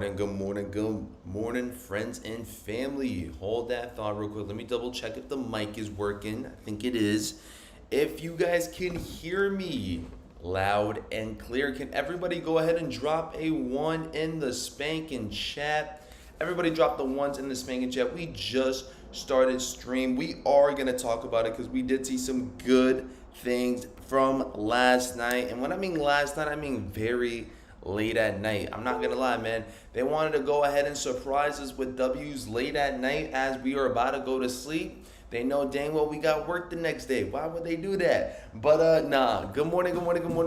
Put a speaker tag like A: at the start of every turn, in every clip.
A: good morning, friends and family. Hold that thought real quick. Let me double check if the mic is working. I think it is. If you guys can hear me loud and clear, can everybody go ahead and drop a one in the spanking chat? Everybody drop the ones in the spanking chat. We just started stream. We are going to talk about it because we did see some good things from last night. And when I mean last night, I mean very late at night. I'm not gonna lie, man. They wanted to go ahead and surprise us with W's late at night as we are about to go to sleep. They know dang well we got work the next day. Why would they do that? But nah. Good morning,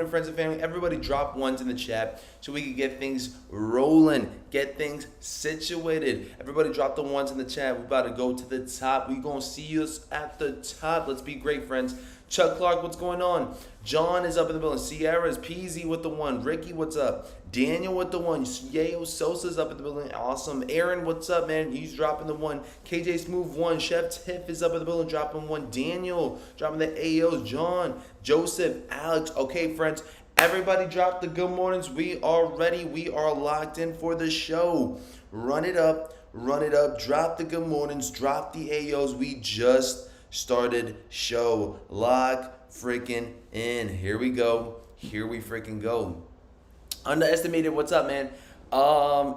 A: friends and family. Everybody drop ones in the chat so we can get things rolling, get things situated. Everybody drop the ones in the chat. We're about to go to the top. We gonna see us at the top. Let's be great, friends. Chuck Clark, what's going on? John is up in the building. Sierra's Peasy with the one. Ricky, what's up? Daniel with the one. Yayo Sosa's up in the building. Awesome. Aaron, what's up, man? He's dropping the one. KJ Smooth one. Chef Tiff is up in the building, dropping one. Daniel dropping the AOs. John, Joseph, Alex. Okay, friends. Everybody drop the good mornings. We are ready. We are locked in for the show. Run it up. Run it up. Drop the good mornings. Drop the AOs. We just started show. Lock freaking in. Here we go. Here we freaking go. Underestimated, what's up, man?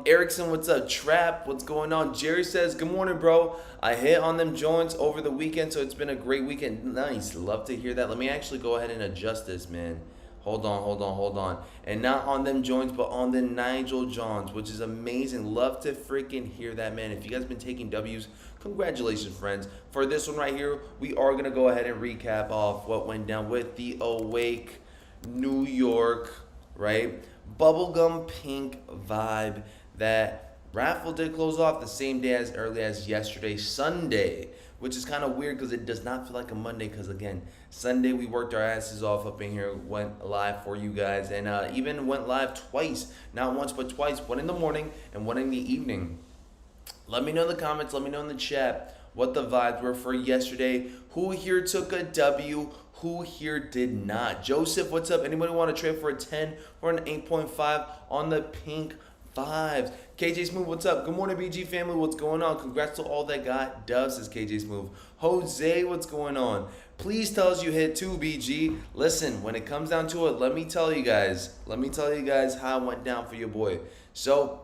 A: Erickson, what's up? Trap, what's going on? Jerry says, good morning, bro. I hit on them joints over the weekend, so it's been a great weekend. Nice. Love to hear that. Let me actually go ahead and adjust this, man. Hold on. And not on them joints, but on the Nigel Johns, which is amazing. Love to freaking hear that, man. If you guys been taking W's, congratulations, friends. For this one right here, we are going to go ahead and recap off what went down with the Awake New York, right? Bubblegum pink vibe. That raffle did close off the same day as early as yesterday, Sunday, which is kind of weird because it does not feel like a Monday because, again, Sunday we worked our asses off up in here, went live for you guys, and even went live twice. Not once, but twice. One in the morning and one in the evening. Let me know in the comments. Let me know in the chat what the vibes were for yesterday. Who here took a W? Who here did not? Joseph, what's up? Anybody want to trade for a 10 or an 8.5 on the pink vibes? KJ Smooth, what's up? Good morning, BG family. What's going on? Congrats to all that got dubs, says KJ Smooth. Jose, what's going on? Please tell us you hit 2, BG. Listen, when it comes down to it, let me tell you guys how it went down for your boy. So,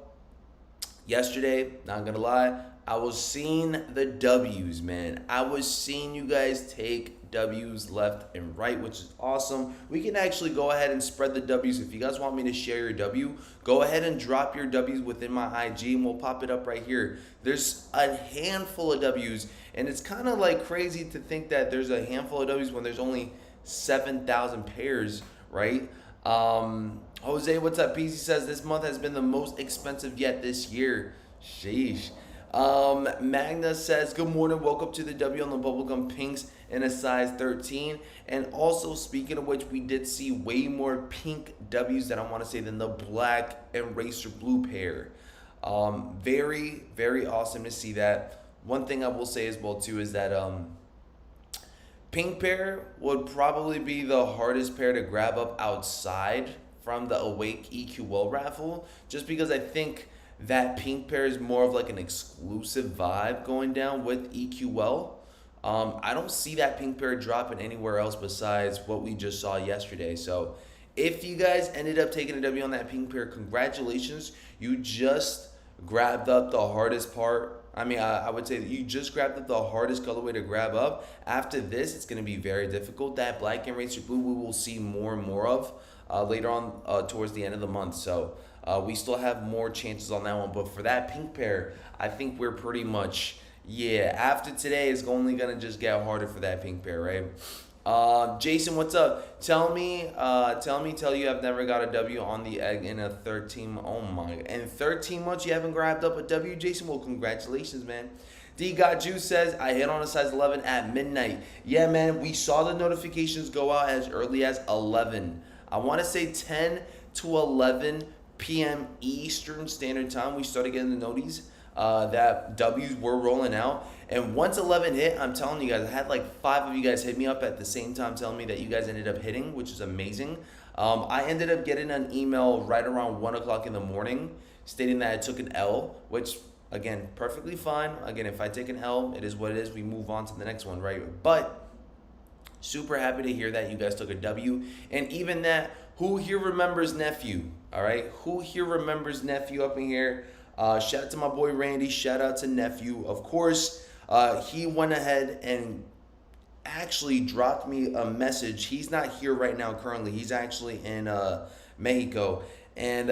A: yesterday, not gonna lie, I was seeing the W's, man. I was seeing you guys take W's left and right, which is awesome. We can actually go ahead and spread the W's. If you guys want me to share your W, go ahead and drop your W's within my IG and we'll pop it up right here. There's a handful of W's, and it's kind of like crazy to think that there's a handful of W's when there's only 7,000 pairs, right? Jose, what's up? PZ says this month has been the most expensive yet this year. Sheesh. Magna says, good morning, welcome to the W on the Bubblegum Pinks in a size 13. And also, speaking of which, we did see way more pink W's that I want to say than the black and racer blue pair. Very, very awesome to see that. One thing I will say as well too is that pink pair would probably be the hardest pair to grab up outside from the Awake EQL raffle, just because I think that pink pair is more of like an exclusive vibe going down with EQL. I don't see that pink pair dropping anywhere else besides what we just saw yesterday. So if you guys ended up taking a W on that pink pair, congratulations. You just grabbed up the hardest part. I would say that you just grabbed up the hardest colorway to grab up. After this, it's going to be very difficult. That black and racer blue we will see more and more of later on towards the end of the month. So we still have more chances on that one. But for that pink pair, I think we're pretty much, after today, it's only going to just get harder for that pink pair, right? Jason, what's up? Tell you I've never got a W on the egg in a 13, oh my, in 13 months you haven't grabbed up a W, Jason? Well, congratulations, man. D Got Juice says, I hit on a size 11 at midnight. Yeah, man, we saw the notifications go out as early as 11. I want to say 10 to 11 p.m. Eastern Standard Time. We started getting the noties that W's were rolling out. And once 11 hit, I'm telling you guys, I had like 5 of you guys hit me up at the same time telling me that you guys ended up hitting, which is amazing. I ended up getting an email right around 1 o'clock in the morning stating that I took an L, which again, perfectly fine. Again, if I take an L, it is what it is. We move on to the next one, right? But super happy to hear that you guys took a W. And even that, who here remembers Nephew? All right, who here remembers Nephew up in here? Shout out to my boy Randy. Shout out to Nephew. Of course, he went ahead and actually dropped me a message. He's not here right now currently. He's actually in Mexico. And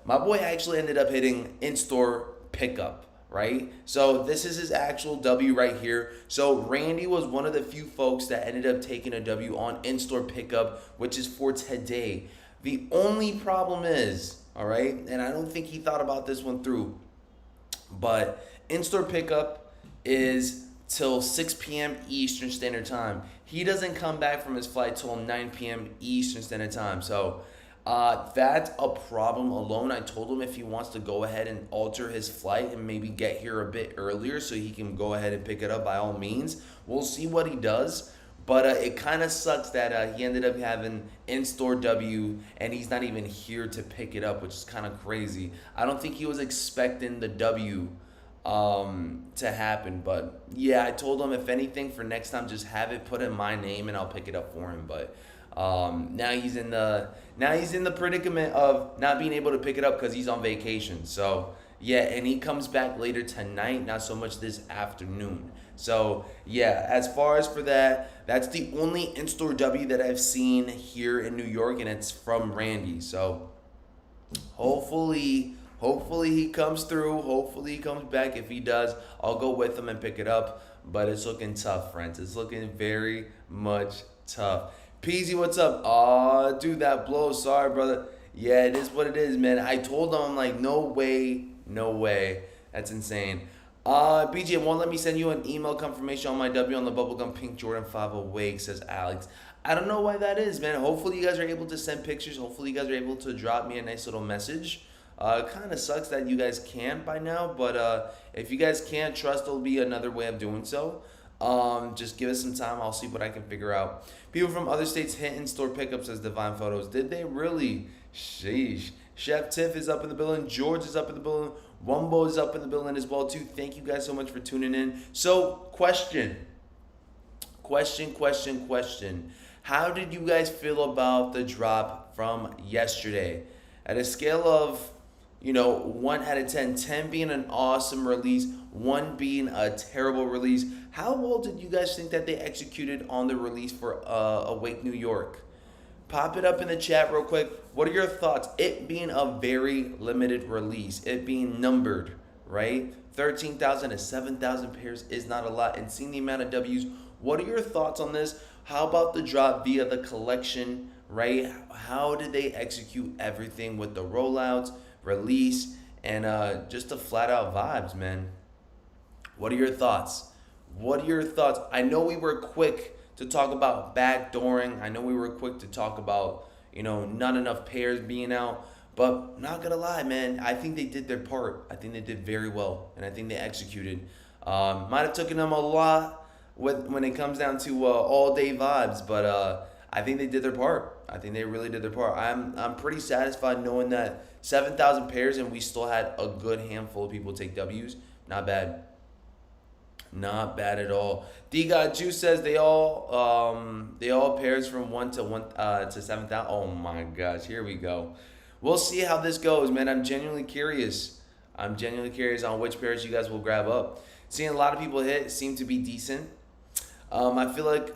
A: my boy actually ended up hitting in-store pickup, right? So this is his actual W right here. So Randy was one of the few folks that ended up taking a W on in-store pickup, which is for today. The only problem is, all right, and I don't think he thought about this one through, but in-store pickup is till 6 p.m. Eastern Standard Time. He doesn't come back from his flight till 9 p.m. Eastern Standard Time. So that's a problem alone. I told him if he wants to go ahead and alter his flight and maybe get here a bit earlier so he can go ahead and pick it up, by all means. We'll see what he does. But it kind of sucks that he ended up having in-store W and he's not even here to pick it up, which is kind of crazy. I don't think he was expecting the W to happen. But yeah, I told him if anything for next time, just have it put in my name and I'll pick it up for him. But now he's in the predicament of not being able to pick it up because he's on vacation. So yeah, and he comes back later tonight, not so much this afternoon. So yeah, as far as for that, that's the only in-store W that I've seen here in New York, and it's from Randy. So hopefully he comes through. Hopefully he comes back. If he does, I'll go with him and pick it up. But it's looking tough, friends. It's looking very much tough. Peasy, what's up? Aw, dude, that blows. Sorry, brother. Yeah, it is what it is, man. I told him, I'm like, no way. That's insane. BJ, won't let me send you an email confirmation on my W on the Bubblegum Pink Jordan 5 awake, says Alex. I don't know why that is, man. Hopefully you guys are able to send pictures. Hopefully you guys are able to drop me a nice little message. It kind of sucks that you guys can't by now, but if you guys can't, trust there'll be another way of doing so. Just give us some time. I'll see what I can figure out. People from other states hit in-store pickups as Divine Photos. Did they really? Sheesh. Chef Tiff is up in the building. George is up in the building. Wumbo is up in the building as well, too. Thank you guys so much for tuning in. So, question. How did you guys feel about the drop from yesterday? At a scale of, 1 out of 10, 10 being an awesome release, 1 being a terrible release, how well did you guys think that they executed on the release for Awake New York? Pop it up in the chat real quick. What are your thoughts? It being a very limited release, it being numbered, right? 13,000 to 7,000 pairs is not a lot. And seeing the amount of W's, what are your thoughts on this? How about the drop via the collection, right? How did they execute everything with the rollouts, release, and just the flat out vibes, man? What are your thoughts? I know we were quick to talk about backdooring. I know we were quick to talk about, not enough pairs being out. But not going to lie, man, I think they did their part. I think they did very well, and I think they executed. Might have taken them a lot when it comes down to all-day vibes, but I think they did their part. I think they really did their part. I'm pretty satisfied knowing that 7,000 pairs and we still had a good handful of people take W's. Not bad. Not bad at all. D God Juice says they all pairs from 1 to 7,000. Oh my gosh, here we go. We'll see how this goes, man. I'm genuinely curious on which pairs you guys will grab up. Seeing a lot of people hit seem to be decent. I feel like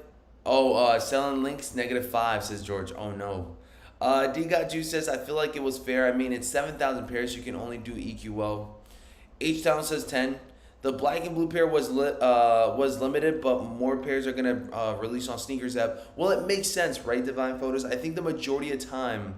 A: selling links -5, says George. Oh no. D God Juice says I feel like it was fair. I mean, it's 7,000 pairs. You can only do EQL. H Town says 10. The black and blue pair was limited, but more pairs are going to release on Sneakers app. Well, it makes sense, right, Divine Photos? I think the majority of time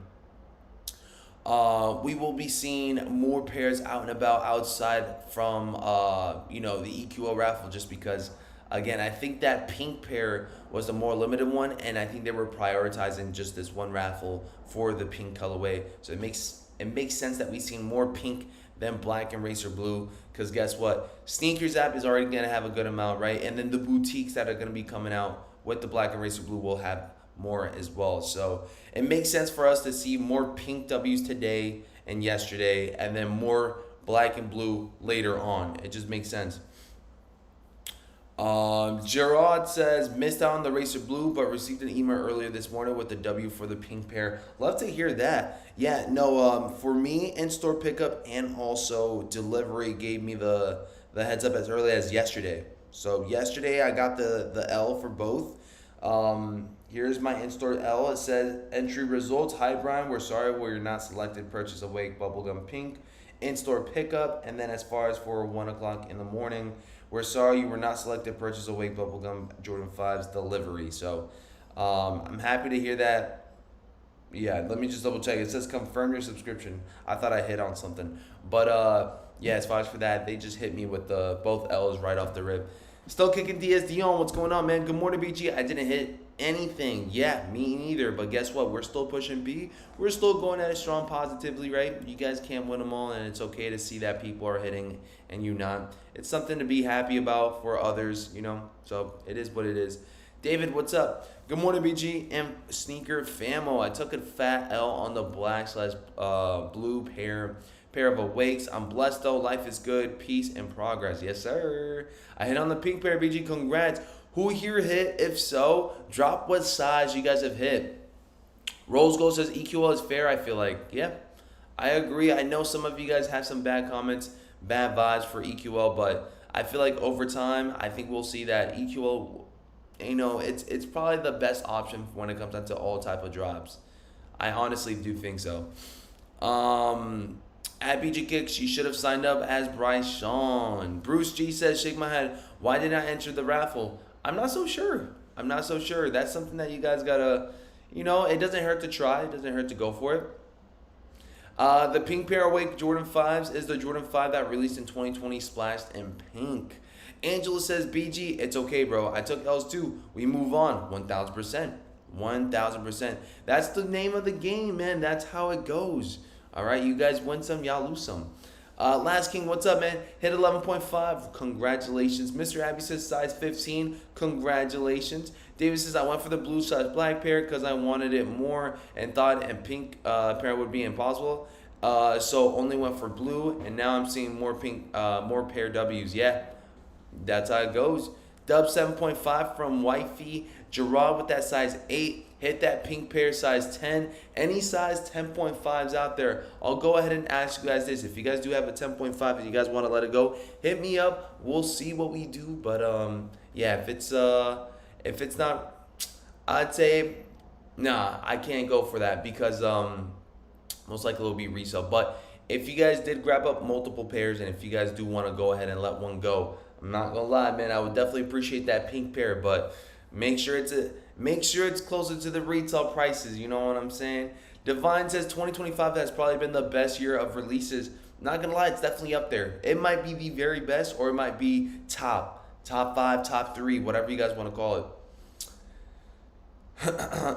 A: we will be seeing more pairs out and about outside from, the EQO raffle just because, again, I think that pink pair was the more limited one, and I think they were prioritizing just this one raffle for the pink colorway. So it makes sense that we've seen more pink than black and racer blue, because guess what? Sneakers app is already going to have a good amount, right? And then the boutiques that are going to be coming out with the black and racer blue will have more as well. So it makes sense for us to see more pink W's today and yesterday, and then more black and blue later on. It just makes sense. Gerard says, missed out on the Racer Blue, but received an email earlier this morning with the W for the pink pair. Love to hear that. Yeah, no, for me, in-store pickup and also delivery gave me the heads up as early as yesterday. So yesterday I got the L for both. Here's my in-store L. It says, entry results. Hi, Brian. We're sorry we're not selected. Purchase Awake Bubblegum Pink. In-store pickup. And then as far as for 1 o'clock in the morning, we're sorry you were not selected. Purchase Awake Bubblegum Jordan 5's delivery. So I'm happy to hear that. Yeah, let me just double check. It says confirm your subscription. I thought I hit on something. But yeah, as far as for that, they just hit me with the both L's right off the rip. Still kicking Diaz Dion. What's going on, man? Good morning, BG. I didn't hit anything. Yeah, me neither. But guess what? We're still pushing B. We're still going at it strong positively, right? You guys can't win them all, and it's okay to see that people are hitting and you not. It's something to be happy about for others, you know? So it is what it is. David, what's up? Good morning, BG and Sneaker Famo. I took a fat L on the black/blue pair of Awakes. I'm blessed though. Life is good. Peace and progress. Yes, sir. I hit on the pink pair, BG. Congrats. Who here hit? If so, drop what size you guys have hit. Rose Gold says EQL is fair, I feel like. Yeah, I agree. I know some of you guys have some bad comments, bad vibes for EQL, but I feel like over time, I think we'll see that EQL, you know, it's probably the best option when it comes down to all type of drops. I honestly do think so. At BG Kicks, you should have signed up as Bryce Sean. Bruce G says, shake my head. Why did I enter the raffle? I'm not so sure. That's something that you guys gotta, you know, it doesn't hurt to try. It doesn't hurt to go for it. The pink pair Awake Jordan 5s is the Jordan 5 that released in 2020 splashed in pink. Angela says, BG, it's okay, bro. I took L's too. We move on. 1,000%. 1,000%. That's the name of the game, man. That's how it goes. All right, you guys win some, y'all lose some. Last King, what's up, man? Hit 11.5. Congratulations. Mr. Abby says size 15. Congratulations. David says I went for the blue size black pair because I wanted it more and thought a pink pair would be impossible. So only went for blue, and now I'm seeing more pink, more pair W's. Yeah, that's how it goes. Dub 7.5 from Wifey. Gerard with that size 8. Hit that pink pair size 10. Any size 10.5s out there. I'll go ahead and ask you guys this. If you guys do have a 10.5 and you guys want to let it go, hit me up. We'll see what we do. But yeah, if it's not, I'd say nah, I can't go for that because most likely it'll be resale. But if you guys did grab up multiple pairs and if you guys do want to go ahead and let one go, I'm not gonna lie, man, I would definitely appreciate that pink pair, but make sure it's closer to the retail prices. You know what I'm saying? Divine says 2025 has probably been the best year of releases. Not gonna lie, it's definitely up there. It might be the very best, or it might be top 5, top 3, whatever you guys want to call it.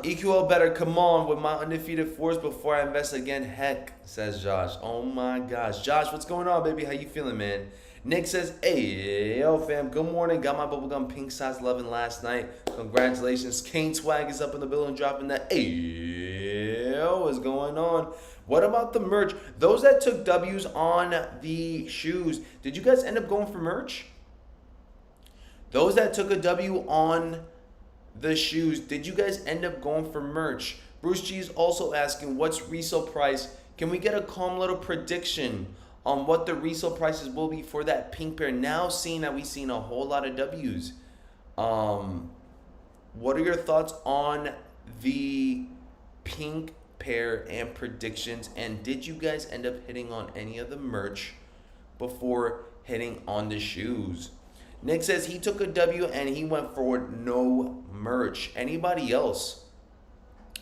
A: EQL better come on with my undefeated force before I invest again. Heck, says Josh. Oh my gosh, Josh, what's going on, baby? How you feeling, man? Nick says, hey, yo, fam, good morning. Got my bubblegum pink size 11 last night. Congratulations. Kane Swag is up in the building dropping that. Hey, yo, what's going on? What about the merch? Those that took W's on the shoes, did you guys end up going for merch? Those that took a W on the shoes, did you guys end up going for merch? Bruce G is also asking, what's resale price? Can we get a calm little prediction on what the resale prices will be for that pink pair? Now seeing that we've seen a whole lot of W's. What are your thoughts on the pink pair and predictions? And did you guys end up hitting on any of the merch before hitting on the shoes? Nick says he took a W and he went for no merch. Anybody else?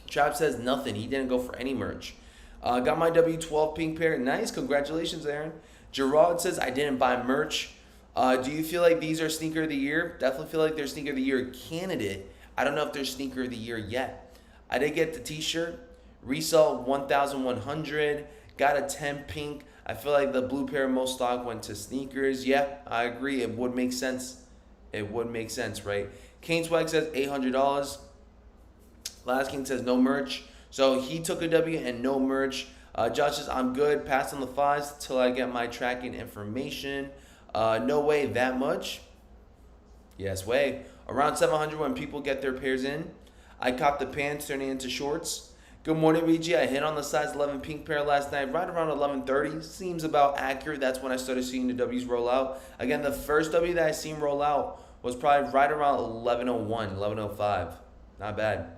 A: Trap says nothing. He didn't go for any merch. Got my W12 pink pair. Nice. Congratulations, Aaron. Gerard says, I didn't buy merch. Do you feel like these are sneaker of the year? Definitely feel like they're sneaker of the year candidate. I don't know if they're sneaker of the year yet. I did get the t-shirt. Resale 1,100. Got a 10 pink. I feel like the blue pair most stock went to sneakers. Yeah, I agree. It would make sense. It would make sense, right? Kane Swag says $800. Last King says no merch. So he took a W and no merch. Josh says, I'm good. Pass on the fives till I get my tracking information. No way that much. Yes, way. Around 700 when people get their pairs in. I copped the pants turning into shorts. Good morning, VG. I hit on the size 11 pink pair last night, right around 11:30. Seems about accurate. That's when I started seeing the W's roll out. Again, the first W that I seen roll out was probably right around 11:01, 11:05. Not bad.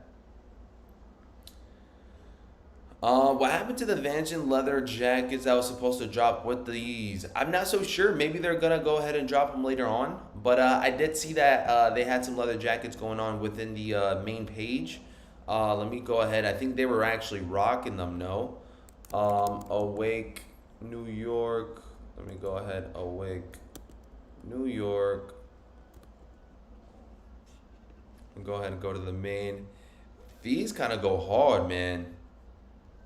A: What happened to the Vangeon leather jackets that was supposed to drop with these? I'm not so sure. Maybe they're gonna go ahead and drop them later on. But I did see that they had some leather jackets going on within the main page. Let me go ahead. I think they were actually rocking them. No, Awake, New York. Let me go ahead. Awake, New York. And go ahead and go to the main. These kind of go hard, man.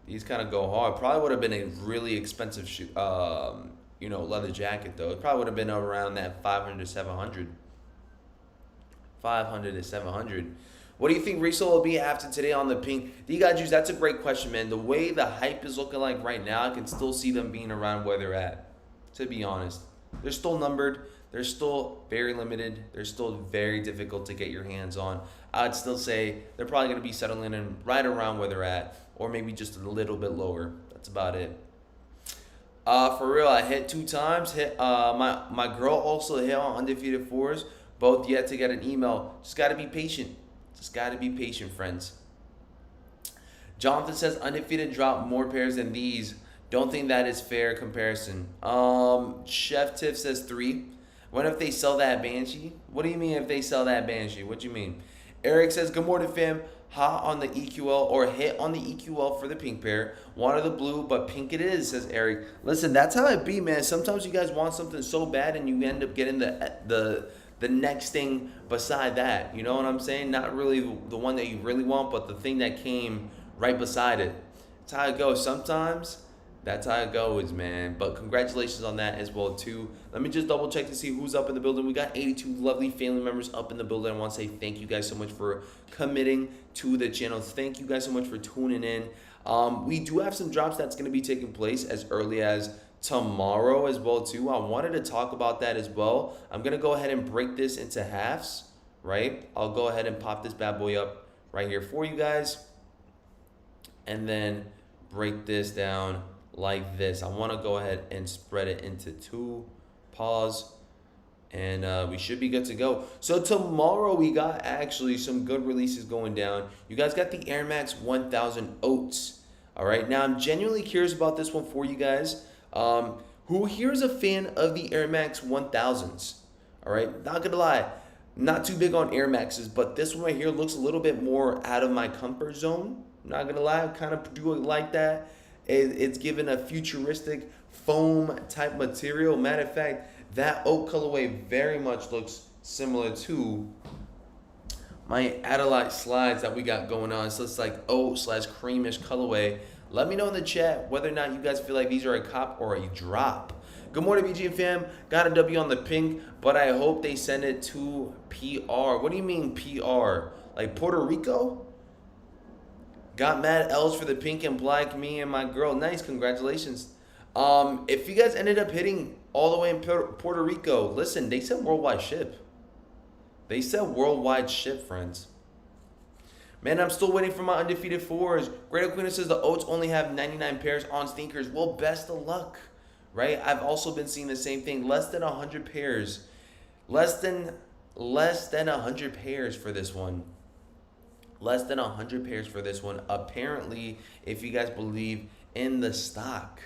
A: These kind of go hard. Probably would have been a really expensive leather jacket though. It probably would have been around that 500 to 700. 500 to 700. What do you think resale will be after today on the pink? D got juice. That's a great question, man. The way the hype is looking like right now, I can still see them being around where they're at. To be honest, they're still numbered. They're still very limited. They're still very difficult to get your hands on. I'd still say they're probably going to be settling in right around where they're at, or maybe just a little bit lower. That's about it. For real, I hit 2 times. My girl also hit on undefeated fours. Both yet to get an email. Just got to be patient. Just got to be patient, friends. Jonathan says undefeated dropped more pairs than these. Don't think that is fair comparison. Chef Tiff says 3. What if they sell that Banshee? What do you mean if they sell that Banshee? What do you mean? Eric says, good morning, fam. Hot on the EQL or hit on the EQL for the pink pair. Wanted the blue, but pink it is, says Eric. Listen, that's how it be, man. Sometimes you guys want something so bad and you end up getting the next thing beside that. You know what I'm saying? Not really the one that you really want, but the thing that came right beside it. That's how it goes. Sometimes that's how it goes, man. But congratulations on that as well, too. Let me just double check to see who's up in the building. We got 82 lovely family members up in the building. I want to say thank you guys so much for committing to the channel. Thank you guys so much for tuning in. We do have some drops that's going to be taking place as early as tomorrow as well, too. I wanted to talk about that as well. I'm going to go ahead and break this into halves, right? I'll go ahead and pop this bad boy up right here for you guys. And then break this down like this. I want to go ahead and spread it into 2. Pause. And we should be good to go. So tomorrow we got actually some good releases going down. You guys got the Air Max 1000 Oats. All right. Now I'm genuinely curious about this one for you guys. Who here is a fan of the Air Max 1000s? All right. Not going to lie. Not too big on Air Maxes, but this one right here looks a little bit more out of my comfort zone. Not going to lie. I kind of do it like that. It's given a futuristic foam type material. Matter of fact, that oat colorway very much looks similar to my Adelaide slides that we got going on. So it's like oat / creamish colorway. Let me know in the chat whether or not you guys feel like these are a cop or a drop. Good morning, BG fam. Got a W on the pink, but I hope they send it to PR. What do you mean PR? Like Puerto Rico? Got mad L's for the pink and black, me and my girl. Nice, congratulations. If you guys ended up hitting all the way in Puerto Rico, listen, they said worldwide ship. They said worldwide ship, friends. Man, I'm still waiting for my undefeated fours. Great Aquina says the Oats only have 99 pairs on sneakers. Well, best of luck, right? I've also been seeing the same thing. Less than 100 pairs. Less than 100 pairs for this one. Less than 100 pairs for this one. Apparently, if you guys believe in the stock.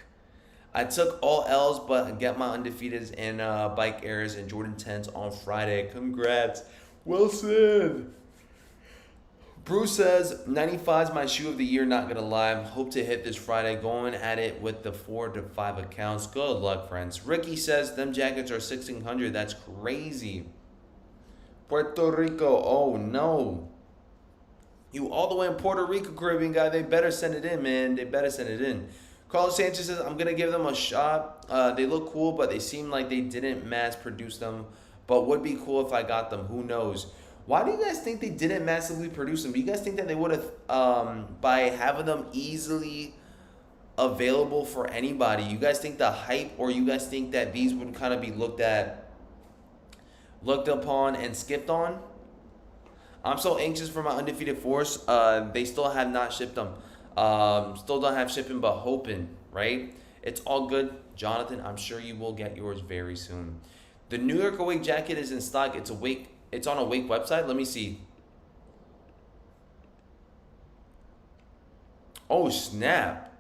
A: I took all L's, but get my undefeateds and bike airs and Jordan 10s on Friday. Congrats. Wilson. Bruce says, 95 is my shoe of the year, not going to lie. Hope to hit this Friday. Going at it with the 4 to 5 accounts. Good luck, friends. Ricky says, them jackets are 1,600. That's crazy. Puerto Rico. Oh, no. You all the way in Puerto Rico, Caribbean guy. They better send it in, man. They better send it in. Carlos Sanchez says, I'm going to give them a shot. They look cool, but they seem like they didn't mass produce them. But would be cool if I got them. Who knows? Why do you guys think they didn't massively produce them? Do you guys think that they would have, by having them easily available for anybody. You guys think the hype, or you guys think that these would kind of be looked upon and skipped on? I'm so anxious for my undefeated force. They still have not shipped them. Still don't have shipping, but hoping, right? It's all good, Jonathan. I'm sure you will get yours very soon. The New York Awake jacket is in stock. It's on Awake website. Let me see. Oh snap!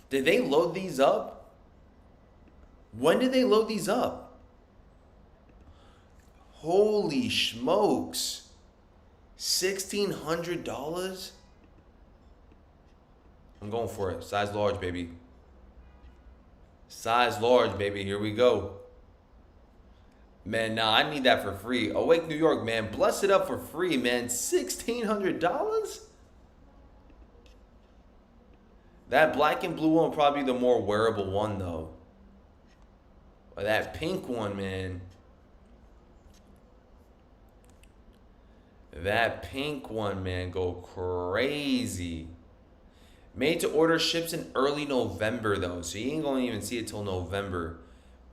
A: Did they load these up? When did they load these up? Holy smokes! $1,600? I'm going for it. Size large, baby. Size large, baby. Here we go. Man, nah, I need that for free. Awake New York, man. Bless it up for free, man. $1,600? That black and blue one will probably be the more wearable one, though. Or that pink one, man. That pink one, man, go crazy. Made to order, ships in early November, though. So you ain't going to even see it till November.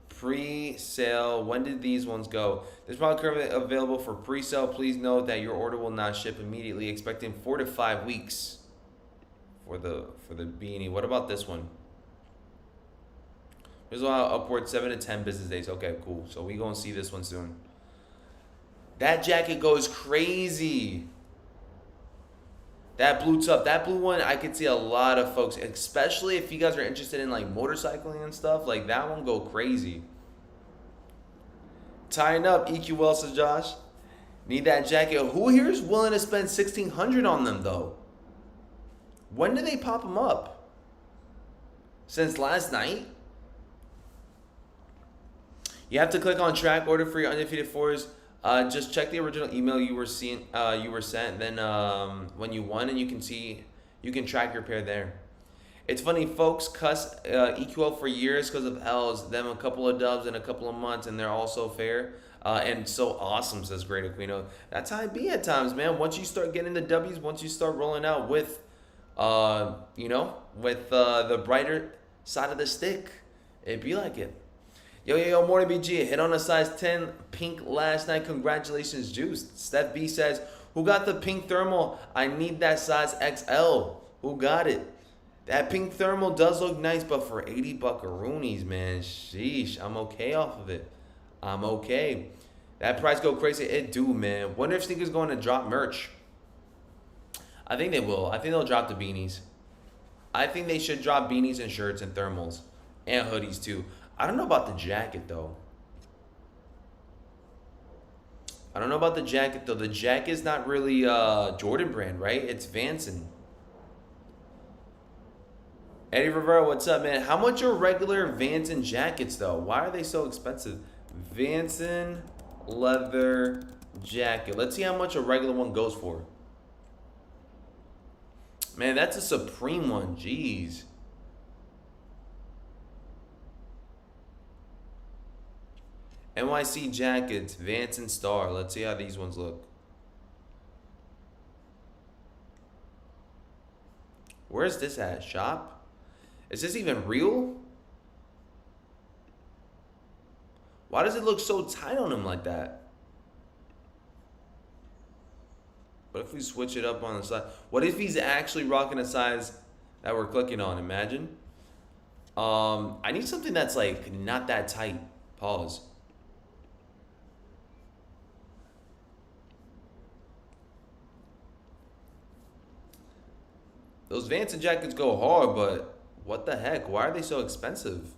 A: Pre-sale. When did these ones go? This product currently available for pre-sale. Please note that your order will not ship immediately. Expecting 4 to 5 weeks for the beanie. What about this one? There's upward 7 to 10 business days. Okay, cool. So we gonna see this one soon. That jacket goes crazy. That blue top, that blue one, I could see a lot of folks, especially if you guys are interested in like motorcycling and stuff, like that one go crazy. Tying up, EQL, says Josh. Need that jacket. Who here is willing to spend $1,600 on them though? When did they pop them up? Since last night? You have to click on track order for your undefeated fours. Just check the original email you were sent. Then when you won, and you can track your pair there. It's funny, folks cuss EQL for years because of L's, them a couple of dubs in a couple of months, and they're all so fair and so awesome, says Great Aquino. That's how it be at times, man. Once you start getting the W's, once you start rolling out with, the brighter side of the stick, it be like it. Yo, Morning BG, hit on a size 10 pink last night. Congratulations, Juice. Steph B says, who got the pink thermal? I need that size XL. Who got it? That pink thermal does look nice, but for 80 buckaroonies, man, sheesh, I'm okay off of it. I'm okay. That price go crazy. It do, man. Wonder if sneakers going to drop merch. I think they will. I think they'll drop the beanies. I think they should drop beanies and shirts and thermals and hoodies too. I don't know about the jacket, though. The jacket's not really Jordan brand, right? It's Vanson. Eddie Rivera, what's up, man? How much are regular Vanson jackets, though? Why are they so expensive? Vanson leather jacket. Let's see how much a regular one goes for. Man, that's a Supreme one. Jeez. NYC jackets, Vance and Star. Let's see how these ones look. Where's this at? Shop? Is this even real? Why does it look so tight on him like that? What if we switch it up on the side? What if he's actually rocking a size that we're clicking on? Imagine. I need something that's like not that tight. Pause. Those Vanson jackets go hard, but what the heck? Why are they so expensive?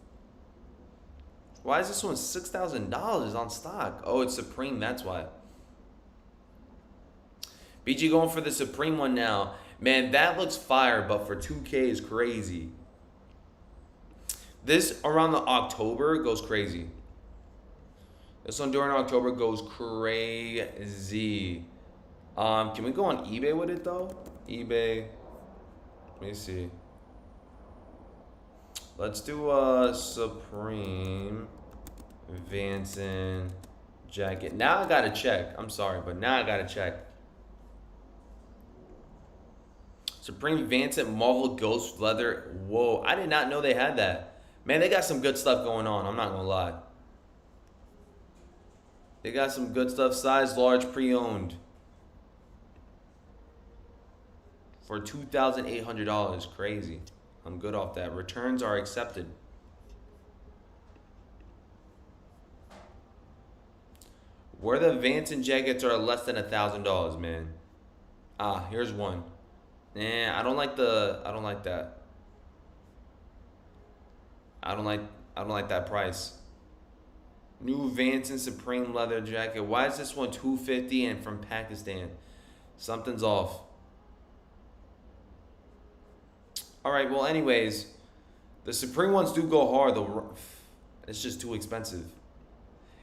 A: Why is this one $6,000 on stock? Oh, it's Supreme, that's why. BG going for the Supreme one now. Man, that looks fire, but for 2K is crazy. This around the October goes crazy. This one during October goes crazy. Can we go on eBay with it though? eBay. Let me see. Let's do a Supreme Vanson jacket. Now I gotta check. I'm sorry, but now I gotta check. Supreme Vancent Marvel Ghost Leather. Whoa, I did not know they had that. Man, they got some good stuff going on. I'm not gonna lie. They got some good stuff. Size large, pre-owned. For $2,800. Crazy. I'm good off that. Returns are accepted. Where the Vancent jackets are less than $1,000, man. Ah, here's one. Nah, I don't like that. I don't like that price. New Vancent Supreme leather jacket. Why is this one $250 and from Pakistan? Something's off. All right, well, anyways, the Supreme ones do go hard. It's just too expensive.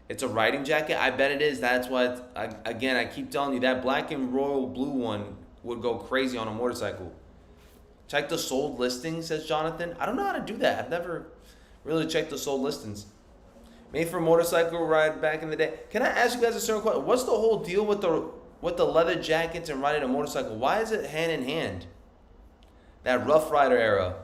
A: It's a riding jacket. I bet it is. That's what, I keep telling you, that black and royal blue one would go crazy on a motorcycle. Check the sold listings, says Jonathan. I don't know how to do that. I've never really checked the sold listings. Made for motorcycle ride back in the day. Can I ask you guys a certain question? What's the whole deal with the leather jackets and riding a motorcycle? Why is it hand in hand? That Rough Rider era.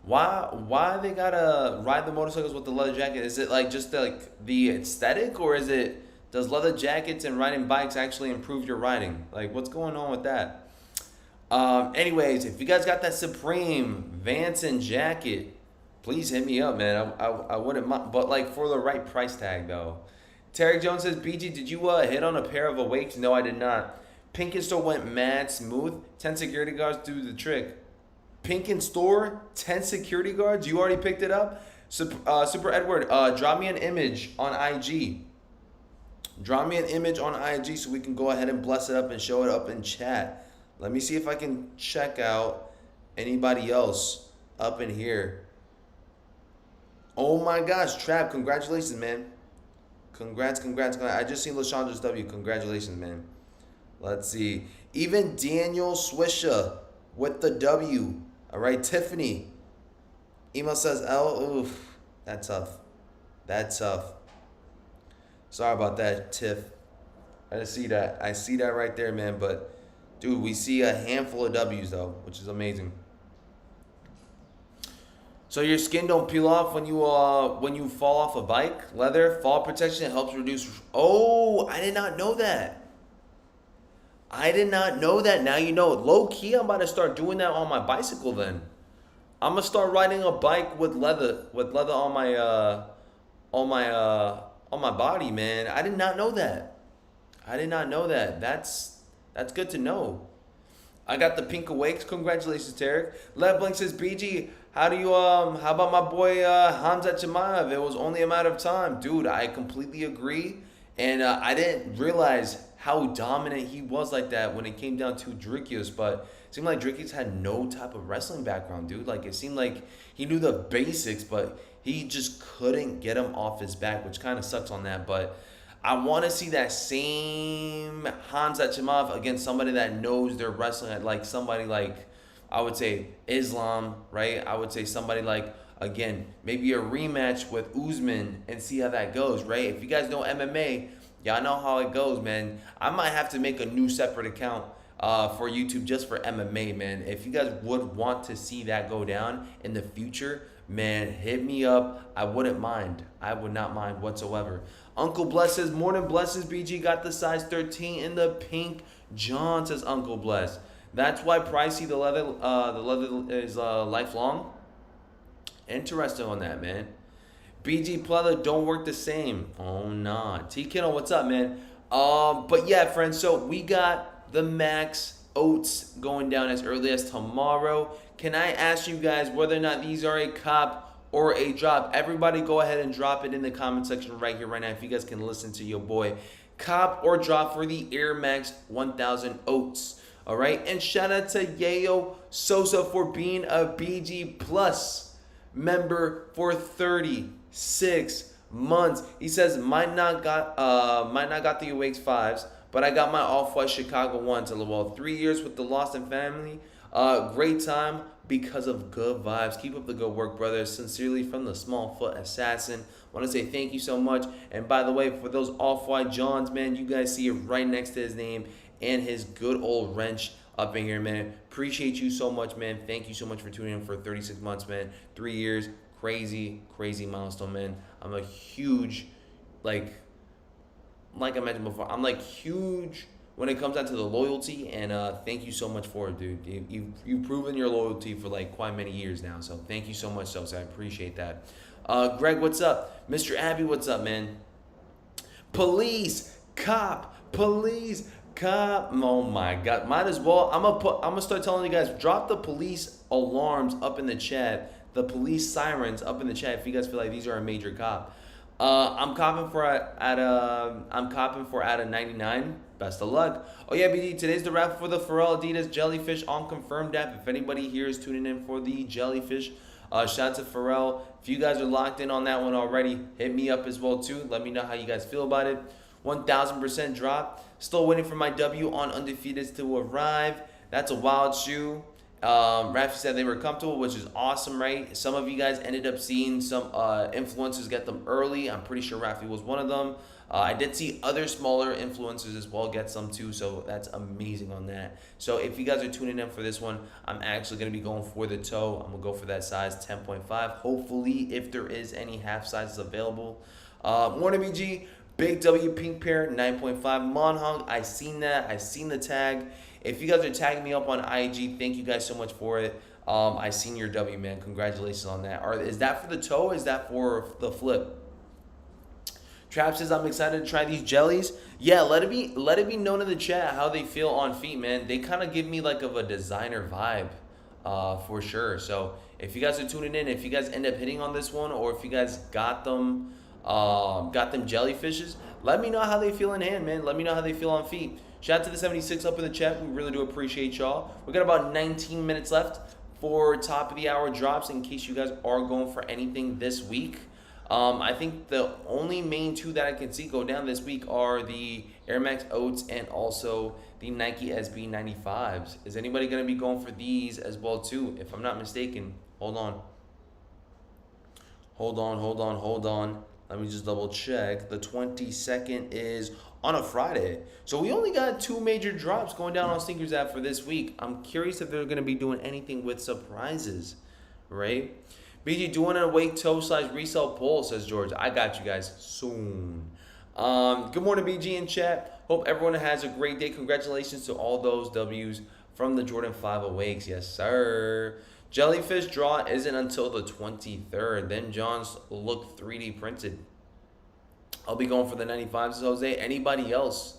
A: Why they gotta ride the motorcycles with the leather jacket? Is it like just like the aesthetic, or does leather jackets and riding bikes actually improve your riding? Like, what's going on with that? Anyways, if you guys got that Supreme Vancent jacket, please hit me up, man. I wouldn't mind, but like for the right price tag though. Tarek Jones says, BG, did you hit on a pair of awakes? No, I did not. Pink in store went mad smooth. 10 security guards do the trick. Pink in store, 10 security guards. You already picked it up? Super Edward, drop me an image on IG. Drop me an image on IG so we can go ahead and bless it up and show it up in chat. Let me see if I can check out anybody else up in here. Oh my gosh, Trap, congratulations, man. Congrats. I just seen LaShandra's W. Congratulations, man. Let's see. Even Daniel Swisha with the W. All right, Tiffany. Email says L. Oof, that's tough. Sorry about that, Tiff. I see that right there, man. But, dude, we see a handful of W's, though, which is amazing. So your skin don't peel off when you fall off a bike? Leather, fall protection helps reduce... Oh, I did not know that. Now you know. Low key, I'm about to start doing that on my bicycle then. I'm going to start riding a bike with leather on my body, man. I did not know that. That's good to know. I got the pink awakes. Congratulations, Tarek. Lev Blink says, BG, how about my boy Hamza Chimaev? It was only a matter of time. Dude, I completely agree. And I didn't realize how dominant he was like that when it came down to Drikius, but it seemed like Drikius had no type of wrestling background, dude. Like, it seemed like he knew the basics, but he just couldn't get him off his back, which kind of sucks on that. But I want to see that same Hamza Chimaev against somebody that knows their wrestling, like somebody like, I would say, Islam, right? I would say somebody like, again, maybe a rematch with Usman and see how that goes, right? If you guys know MMA, y'all know how it goes, man. I might have to make a new separate account for YouTube just for MMA, man. If you guys would want to see that go down in the future, man, hit me up. I wouldn't mind. I would not mind whatsoever. Uncle Bless says, morning blesses, BG got the size 13 in the pink. John says, Uncle Bless. That's why pricey the leather is lifelong. Interesting on that, man. BG Pleather don't work the same. Oh, nah. T Kiddo, what's up, man? But yeah, friends, so we got the Max Oats going down as early as tomorrow. Can I ask you guys whether or not these are a cop or a drop? Everybody go ahead and drop it in the comment section right here, right now, if you guys can listen to your boy. Cop or drop for the Air Max 1000 Oats. All right, and shout out to Yayo Sosa for being a BG Plus member for 36 months. He says, might not got the Awakes 5s, but I got my Off-White Chicago 1s. Well, 3 years with the Lost and Family. Great time because of good vibes. Keep up the good work, brothers. Sincerely from the Small Foot Assassin. Want to say thank you so much. And by the way, for those Off-White Johns, man, you guys see it right next to his name and his good old wrench up in here, man. Appreciate you so much, man. Thank you so much for tuning in for 36 months, man. 3 years, crazy, crazy milestone, man. I'm a huge, like I mentioned before, I'm like huge when it comes down to the loyalty, and thank you so much for it, dude. You've proven your loyalty for like quite many years now, so thank you so much, Sosa. I appreciate that. Greg, what's up? Mr. Abby, what's up, man? Police, cop, police, cop. Oh my God, might as well. I'm gonna start telling you guys, drop the police alarms up in the chat, the police sirens up in the chat if you guys feel like these are a major cop. I'm copping for at a 99. Best of luck. Oh yeah, BD. Today's the raffle for the Pharrell Adidas Jellyfish on confirmed app. If anybody here is tuning in for the Jellyfish, shout out to Pharrell. If you guys are locked in on that one already, hit me up as well too. Let me know how you guys feel about it. 1000% drop. Still waiting for my W on Undefeated to arrive. That's a wild shoe. Rafi said they were comfortable, which is awesome, right? Some of you guys ended up seeing some influencers get them early. I'm pretty sure Rafi was one of them. I did see other smaller influencers as well get some too, so that's amazing on that. So if you guys are tuning in for this one, I'm actually going to be going for the toe. I'm going to go for that size 10.5. Hopefully, if there is any half sizes available. Morning, BG. Big W pink pair, 9.5. Monhong, I seen that. I seen the tag. If you guys are tagging me up on IG, thank you guys so much for it. I seen your W, man. Congratulations on that. Is that for the toe or is that for the flip? Trap says, I'm excited to try these jellies. Yeah, let it be known in the chat how they feel on feet, man. They kind of give me like of a designer vibe, for sure. So if you guys are tuning in, if you guys end up hitting on this one, or if you guys got them jellyfishes, let me know how they feel in hand, man. Let me know how they feel on feet. Shout out to the 76 up in the chat. We really do appreciate y'all. We got about 19 minutes left for top of the hour drops in case you guys are going for anything this week. I think the only main two that I can see go down this week are the Air Max Oats and also the Nike SB 95s. Is anybody going to be going for these as well too? If I'm not mistaken, hold on. Let me just double check. The 22nd is on a Friday. So we only got 2 major drops going down on Sneakers app for this week. I'm curious if they're going to be doing anything with surprises, right? BG, doing an awake toe / resell poll, says George. I got you guys soon. Good morning, BG in chat. Hope everyone has a great day. Congratulations to all those W's from the Jordan 5 awakes. Yes, sir. Jellyfish draw isn't until the 23rd. Then John's look 3D printed. I'll be going for the 95s, Jose. Anybody else?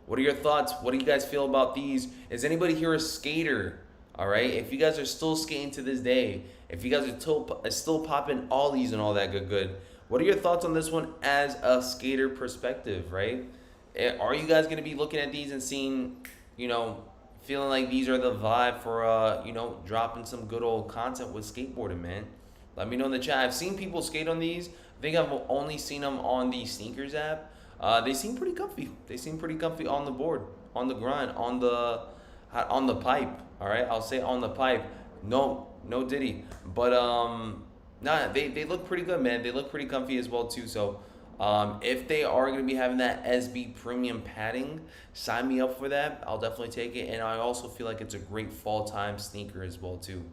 A: What are your thoughts? What do you guys feel about these? Is anybody here a skater? All right. If you guys are still skating to this day, if you guys are still popping ollies and all that good, what are your thoughts on this one as a skater perspective, right? Are you guys going to be looking at these and seeing, feeling like these are the vibe for, dropping some good old content with skateboarding, man? Let me know in the chat. I've seen people skate on these. I think I've only seen them on the Sneakers app. They seem pretty comfy. They seem pretty comfy on the board, on the grind, on the pipe. All right, I'll say on the pipe. No diddy. But they look pretty good, man. They look pretty comfy as well too. So if they are going to be having that SB premium padding, sign me up for that. I'll definitely take it. And I also feel like it's a great fall time sneaker as well too.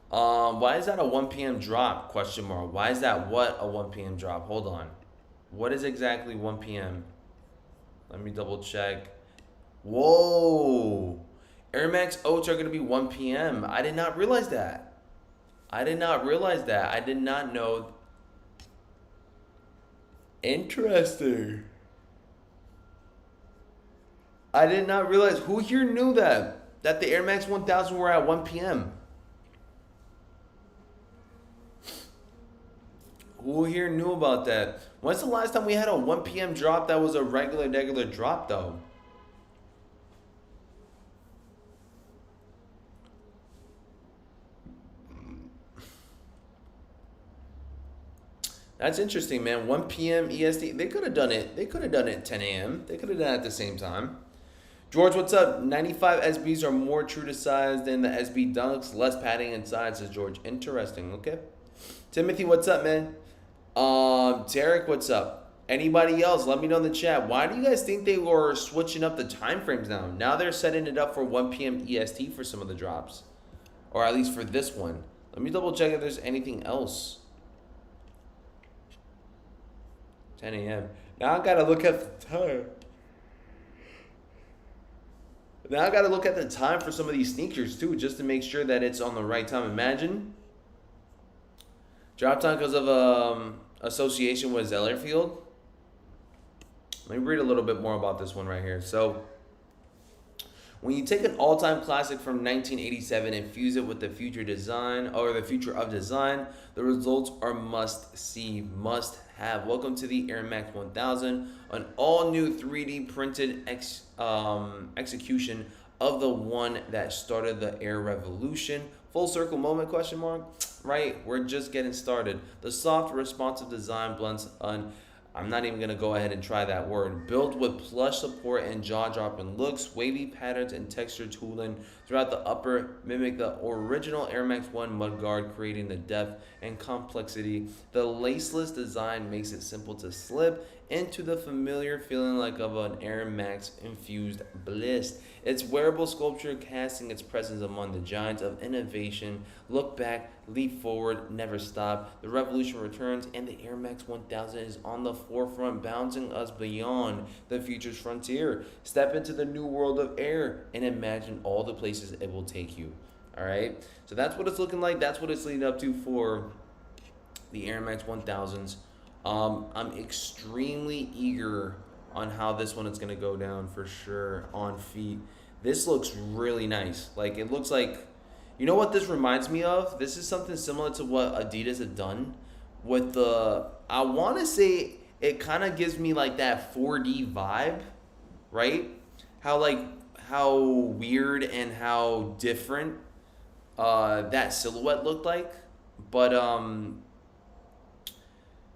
A: Why is that a 1 p.m. drop? Question mark. Why is that a 1 p.m. drop? Hold on. What is exactly 1 p.m.? Let me double check. Whoa. Air Max Oats are going to be 1 p.m. I did not realize that. I did not know. Interesting. I did not realize. Who here knew that the Air Max 1000 were at 1 p.m.? Who here knew about that? When's the last time we had a 1 p.m. drop that was a regular drop, though? That's interesting, man. 1 p.m. EST. They could have done it. They could have done it at 10 a.m. They could have done it at the same time. George, what's up? 95 SBs are more true to size than the SB Dunks. Less padding inside, says George. Interesting. Okay. Timothy, what's up, man? Derek, what's up? Anybody else? Let me know in the chat. Why do you guys think they were switching up the time frames now? Now they're setting it up for 1 p.m. EST for some of the drops. Or at least for this one. Let me double check if there's anything else. 10 a.m. Now I gotta look at the time. Now I gotta look at the time for some of these sneakers too, just to make sure that it's on the right time. Imagine drop time because of association with Zellerfield. Let me read a little bit more about this one right here. So, when you take an all-time classic from 1987 and fuse it with the future design or the future of design, the results are must-see, must-have. Welcome to the Air Max 1000, an all-new 3D printed execution of the one that started the Air Revolution. Full circle moment, question mark? Right, we're just getting started. The soft, responsive design blends I'm not even going to go ahead and try that word. Built with plush support and jaw-dropping looks, wavy patterns and texture tooling throughout the upper mimic the original Air Max 1 mudguard, creating the depth and complexity. The laceless design makes it simple to slip into the familiar feeling like of an Air Max infused bliss. Its wearable sculpture casting its presence among the giants of innovation. Look back, leap forward, never stop. The revolution returns and the Air Max 1000 is on the forefront, bouncing us beyond the future's frontier. Step into the new world of air and imagine all the places it will take you. All right, so that's what it's looking like. That's what it's leading up to for the Air Max 1000s. I'm extremely eager on how this one is going to go down for sure on feet. This looks really nice. Like, it looks like, you know what this reminds me of? This is something similar to what Adidas have done with I want to say it kind of gives me like that 4D vibe, right? How weird and how different that silhouette looked like. But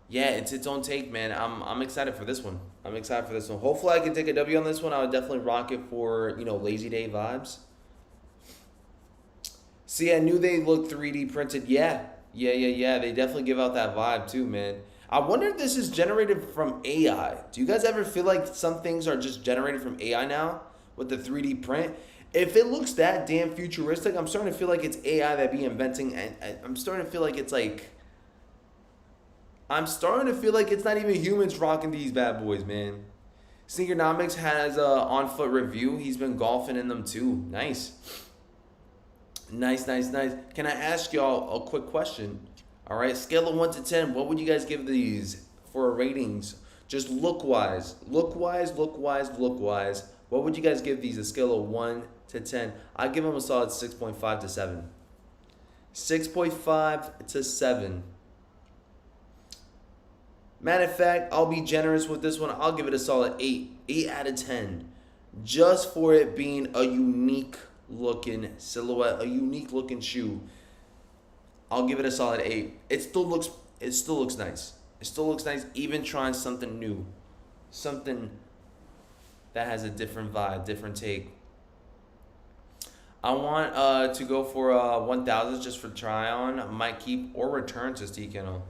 A: yeah, it's its own take, man. I'm excited for this one. Hopefully I can take a W on this one. I would definitely rock it for, lazy day vibes. See, I knew they looked 3D printed. Yeah. They definitely give out that vibe too, man. I wonder if this is generated from AI. Do you guys ever feel like some things are just generated from AI now with the 3D print? If it looks that damn futuristic, I'm starting to feel like it's AI that be inventing, and I'm starting to feel like it's not even humans rocking these bad boys, man. Sneakernomics has a on-foot review. He's been golfing in them too. Nice. Can I ask y'all a quick question? All right, scale of 1 to 10. What would you guys give these for ratings? Just look-wise. What would you guys give these a scale of 1 to 10? I give them a solid 6.5 to 7. 6.5 to 7. Matter of fact, I'll be generous with this one. I'll give it a solid 8. 8 out of 10. Just for it being a unique looking silhouette, a unique looking shoe. I'll give it a solid 8. It still looks nice. It still looks nice, even trying something new. Something that has a different vibe, different take. I want to go for 1,000 just for try on. Might keep or return to Steve Kennel.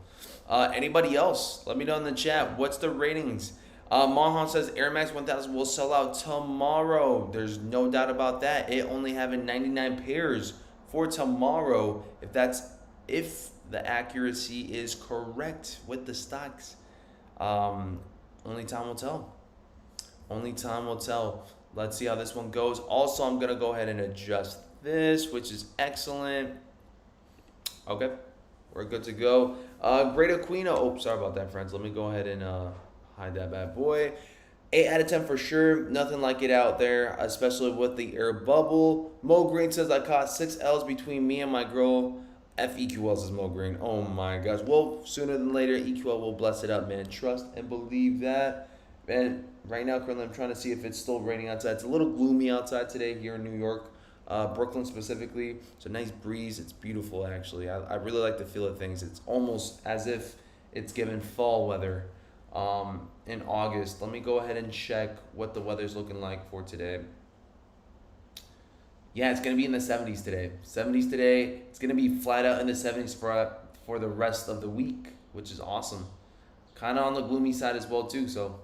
A: Anybody else? Let me know in the chat. What's the ratings? Mahan says Air Max 1000 will sell out tomorrow. There's no doubt about that. It only having 99 pairs for tomorrow. If the accuracy is correct with the stocks. Only time will tell. Let's see how this one goes. Also, I'm gonna go ahead and adjust this, which is excellent. Okay, we're good to go. Great Aquino. Oh, sorry about that, friends. Let me go ahead and hide that bad boy. 8 out of 10 for sure. Nothing like it out there, especially with the air bubble. Mo Green says, I caught 6 L's between me and my girl. FEQL says Mo Green. Oh my gosh. Well, sooner than later, EQL will bless it up, man. Trust and believe that. Man, right now, currently, I'm trying to see if it's still raining outside. It's a little gloomy outside today here in New York. Brooklyn specifically. It's a nice breeze. It's beautiful, actually. I really like the feel of things. It's almost as if it's given fall weather in August. Let me go ahead and check what the weather's looking like for today. Yeah, it's going to be in the 70s today. 70s today. It's going to be flat out in the 70s for the rest of the week, which is awesome. kind of on the gloomy side as well too. So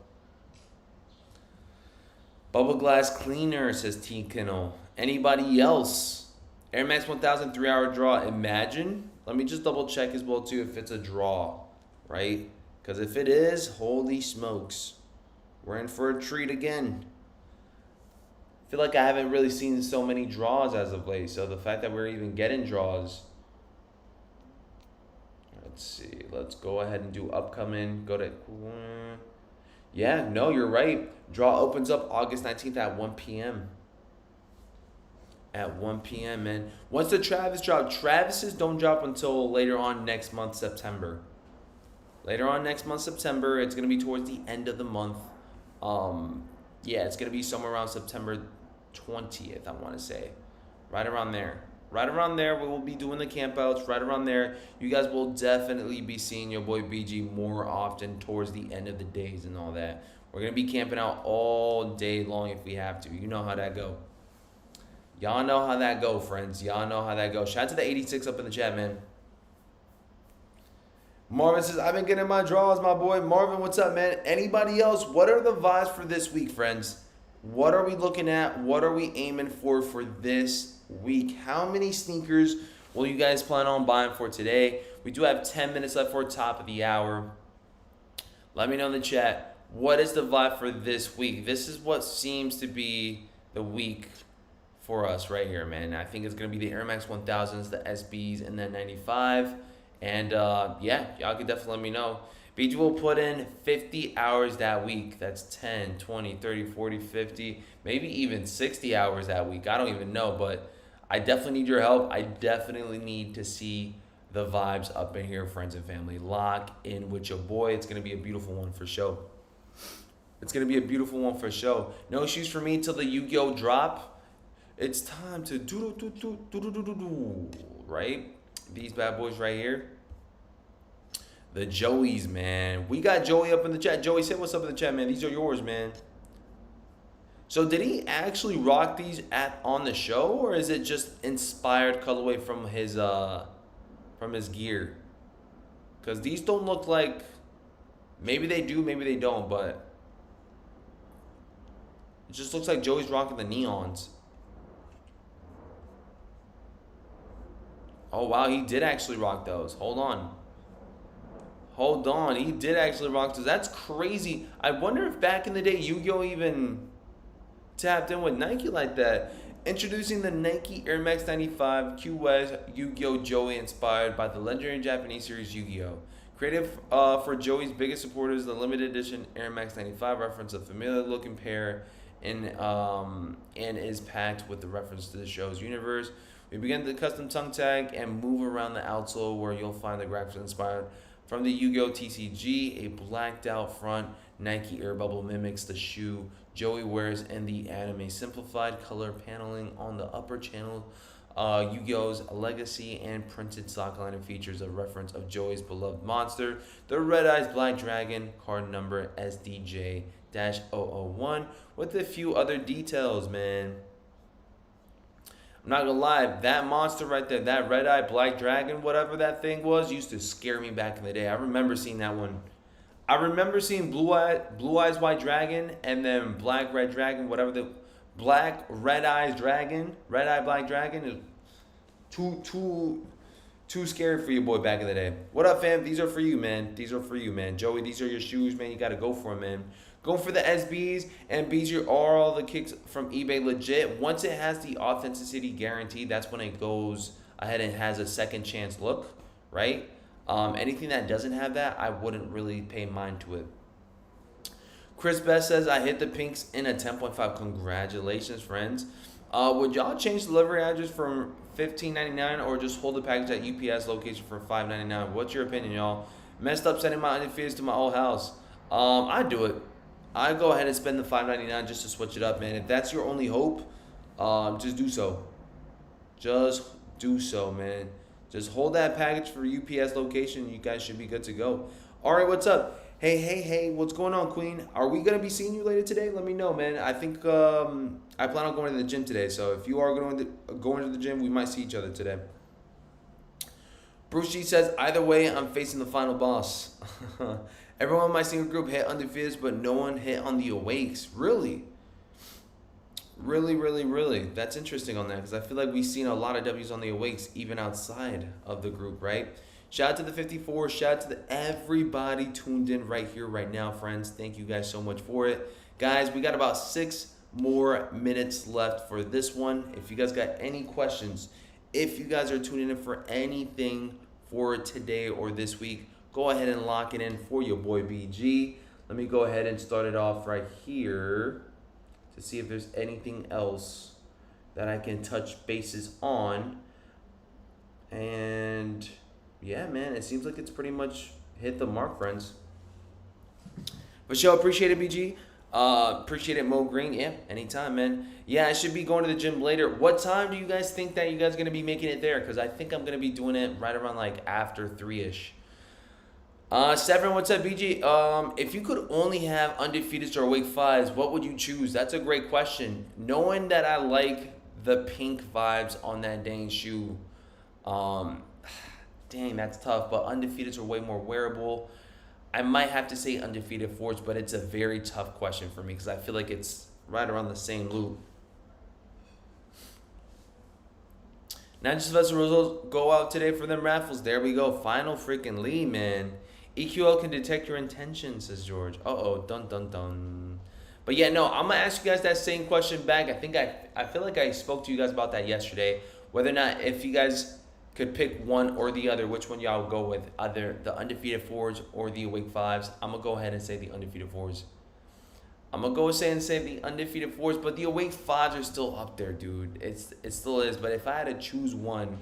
A: bubble glass cleaner, says T Kennel. Anybody else? Air Max 1000 3-hour draw. Imagine. Let me just double check as well too if it's a draw, right? Because if it is, holy smokes, we're in for a treat again. I feel like I haven't really seen so many draws as of late. So the fact that we're even getting draws. Let's see. Let's go ahead and do upcoming. Go to. Yeah, no, you're right. Draw opens up August 19th at 1 p.m. At 1 p.m., man. Once the Travis drop, Travis's don't drop until later on next month, September. Later on next month, September. It's going to be towards the end of the month. Yeah, it's going to be somewhere around September 20th, I want to say. Right around there. Right around there, we will be doing the campouts. Right around there, you guys will definitely be seeing your boy BG more often towards the end of the days and all that. We're going to be camping out all day long if we have to. You know how that go. Y'all know how that go, friends. Y'all know how that go. Shout out to the 86 up in the chat, man. Marvin says, I've been getting my draws, my boy. Marvin, what's up, man? Anybody else? What are the vibes for this week, friends? What are we looking at? What are we aiming for this week? How many sneakers will you guys plan on buying for today? We do have 10 minutes left for top of the hour. Let me know in the chat. What is the vibe for this week? This is what seems to be the week for us right here, man. I think it's going to be the Air Max 1000s, the SBs, and the 95. And yeah, y'all can definitely let me know. BG will put in 50 hours that week. That's 10, 20, 30, 40, 50, maybe even 60 hours that week. I don't even know, but I definitely need your help. I definitely need to see the vibes up in here, friends and family. Lock in with your boy. It's going to be a beautiful one for show. It's going to be a beautiful one for show. No issues for me till the Yu-Gi-Oh drop. It's time to do, right? These bad boys right here. The Joeys, man. We got Joey up in the chat. Joey, say what's up in the chat, man. These are yours, man. So did he actually rock these on the show, or is it just inspired colorway from his gear? Because these don't look like, maybe they do, maybe they don't, but it just looks like Joey's rocking the neons. Oh, wow, he did actually rock those. Hold on. He did actually rock those. That's crazy. I wonder if back in the day Yu-Gi-Oh even tapped in with Nike like that. Introducing the Nike Air Max 95 QS Yu-Gi-Oh Joey, inspired by the legendary Japanese series Yu-Gi-Oh. Created for Joey's biggest supporters, the limited edition Air Max 95 reference a familiar looking pair and is packed with the reference to the show's universe. We begin the custom tongue tag and move around the outsole where you'll find the graphics inspired from the Yu-Gi-Oh TCG. A blacked out front Nike Air Bubble mimics the shoe Joey wears in the anime. Simplified color paneling on the upper channel, Yu-Gi-Oh's legacy, and printed sock line features a reference of Joey's beloved monster, the Red Eyes Black Dragon, card number SDJ-001, with a few other details, man. I'm not gonna lie, that monster right there, that Red Eye Black Dragon, whatever that thing was, used to scare me back in the day. I remember seeing that one. I remember seeing Blue Eyes White Dragon, and then Black Red Dragon, whatever the Black Red Eyes Dragon, Red Eye Black Dragon is too scary for your boy back in the day. What up, fam? These are for you, man. These are for you, man. Joey, these are your shoes, man. You gotta go for them, man. Go for the SBs, and B's are all the kicks from eBay legit. Once it has the authenticity guarantee, that's when it goes ahead and has a second chance look, right? Anything that doesn't have that, I wouldn't really pay mind to it. Chris Best says, I hit the pinks in a 10.5. Congratulations, friends. Would y'all change delivery address from $15.99 or just hold the package at UPS location for $5.99? What's your opinion, y'all? Messed up sending my onion to my old house. I'd do it. I'd go ahead and spend the $5.99 just to switch it up, man. If that's your only hope, just do so. Just do so, man. Just hold that package for UPS location. You guys should be good to go. All right, what's up? Hey, what's going on, Queen? Are we going to be seeing you later today? Let me know, man. I think I plan on going to the gym today. So if you are going to the gym, we might see each other today. Bruce G says, either way, I'm facing the final boss. Everyone in my single group hit undefeateds, but no one hit on the awakes. Really? Really, really, really. That's interesting on that because I feel like we've seen a lot of W's on the awakes even outside of the group, right? Shout out to the 54. Shout out to everybody tuned in right here, right now, friends. Thank you guys so much for it. Guys, we got about 6 more minutes left for this one. If you guys got any questions, if you guys are tuning in for anything for today or this week, go ahead and lock it in for your boy BG. Let me go ahead and start it off right here to see if there's anything else that I can touch bases on. And yeah, man, it seems like it's pretty much hit the mark, friends. For sure, appreciate it, BG. Appreciate it, Mo Green. Yeah, anytime, man. Yeah, I should be going to the gym later. What time do you guys think that you guys are going to be making it there? Because I think I'm going to be doing it right around like after 3-ish. Severin, what's up, BG? If you could only have undefeateds or awake fives, what would you choose? That's a great question. Knowing that I like the pink vibes on that dang shoe, dang, that's tough. But undefeateds are way more wearable. I might have to say undefeated fours, but it's a very tough question for me because I feel like it's right around the same loop. Not just Vesperosos go out today for them raffles. There we go. Final freaking lead, man. EQL can detect your intentions, says George. Uh-oh, dun dun dun. But yeah, no, I'm gonna ask you guys that same question back. I feel like I spoke to you guys about that yesterday. Whether or not if you guys could pick one or the other, which one y'all would go with? Either the undefeated fours or the awake fives. I'm gonna go ahead and say the undefeated fours. I'm gonna go and say the undefeated fours, but the awake fives are still up there, dude. It still is. But if I had to choose one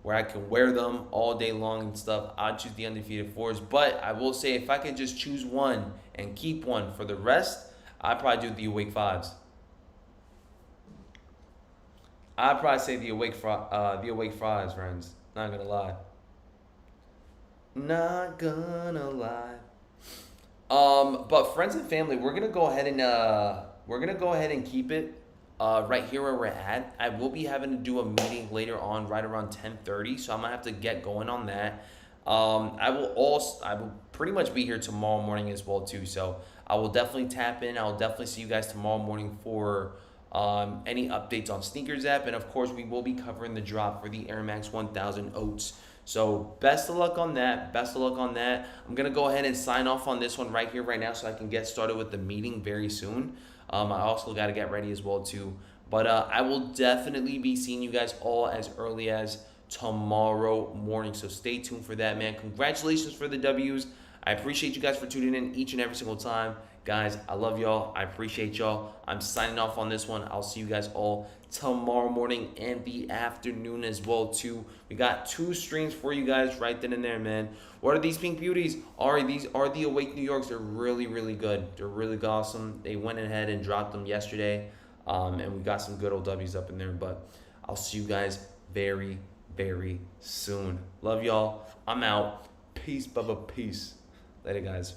A: where I can wear them all day long and stuff, I'd choose the undefeated fours. But I will say if I could just choose one and keep one for the rest, I'd probably do the awake fives. I'd probably say the awake fives, friends. Not gonna lie. Not gonna lie. But friends and family, we're gonna go ahead and keep it right here where we're at. I will be having to do a meeting later on, right around 10:30, so I'm gonna have to get going on that. I will pretty much be here tomorrow morning as well too. So I will definitely tap in. I will definitely see you guys tomorrow morning for any updates on Sneakers app, and of course we will be covering the drop for the Air Max 1000 Oats. So best of luck on that. Best of luck on that. I'm gonna go ahead and sign off on this one right here, right now, so I can get started with the meeting very soon. I also got to get ready as well too. But I will definitely be seeing you guys all as early as tomorrow morning. So stay tuned for that, man. Congratulations for the W's. I appreciate you guys for tuning in each and every single time. Guys, I love y'all. I appreciate y'all. I'm signing off on this one. I'll see you guys all tomorrow morning and the afternoon as well too. We got 2 streams for you guys right then and there, man. What are these pink beauties? These are the Awake New Yorks. They're really, really good. They're really awesome. They went ahead and dropped them yesterday. And we got some good old W's up in there. But I'll see you guys very, very soon. Love y'all. I'm out. Peace, Bubba. Peace. Later, guys.